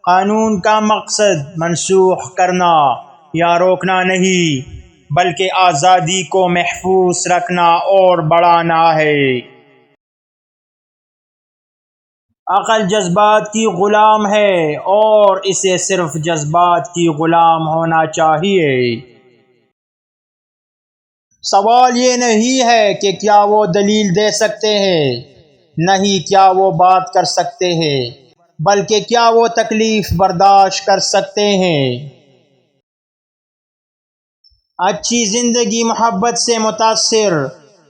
قانون کا مقصد منسوخ کرنا یا روکنا نہیں بلکہ آزادی کو محفوظ رکھنا اور بڑھانا ہے۔ عقل جذبات کی غلام ہے اور اسے صرف جذبات کی غلام ہونا چاہیے۔ سوال یہ نہیں ہے کہ کیا وہ دلیل دے سکتے ہیں، نہیں کیا وہ بات کر سکتے ہیں، بلکہ کیا وہ تکلیف برداشت کر سکتے ہیں۔ اچھی زندگی محبت سے متاثر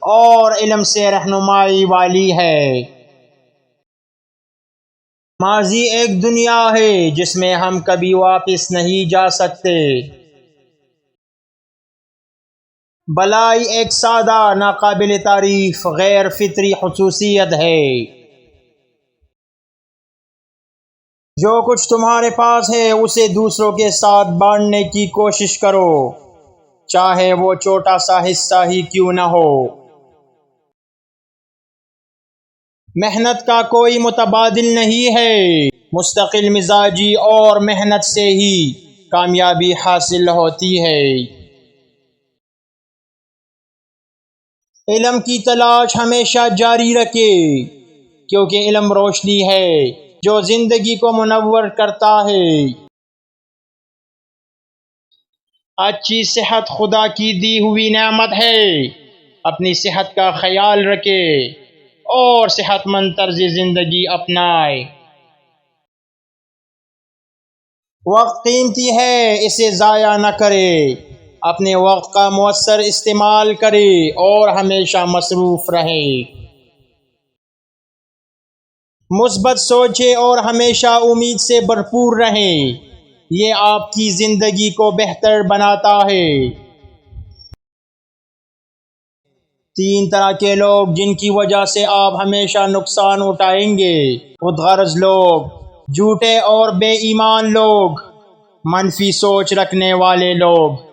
اور علم سے رہنمائی والی ہے۔ ماضی ایک دنیا ہے جس میں ہم کبھی واپس نہیں جا سکتے۔ بلائی ایک سادہ، ناقابل تعریف، غیر فطری خصوصیت ہے۔ جو کچھ تمہارے پاس ہے اسے دوسروں کے ساتھ بانٹنے کی کوشش کرو، چاہے وہ چھوٹا سا حصہ ہی کیوں نہ ہو۔ محنت کا کوئی متبادل نہیں ہے، مستقل مزاجی اور محنت سے ہی کامیابی حاصل ہوتی ہے۔ علم کی تلاش ہمیشہ جاری رکھے، کیونکہ علم روشنی ہے جو زندگی کو منور کرتا ہے۔ اچھی صحت خدا کی دی ہوئی نعمت ہے۔ اپنی صحت کا خیال رکھے اور صحت مند طرز زندگی اپنائے۔ وقت قیمتی ہے، اسے ضائع نہ کرے۔ اپنے وقت کا مؤثر استعمال کرے اور ہمیشہ مصروف رہے۔ مثبت سوچے اور ہمیشہ امید سے بھرپور رہیں، یہ آپ کی زندگی کو بہتر بناتا ہے۔ 3 طرح کے لوگ جن کی وجہ سے آپ ہمیشہ نقصان اٹھائیں گے: خود غرض لوگ، جھوٹے اور بے ایمان لوگ، منفی سوچ رکھنے والے لوگ۔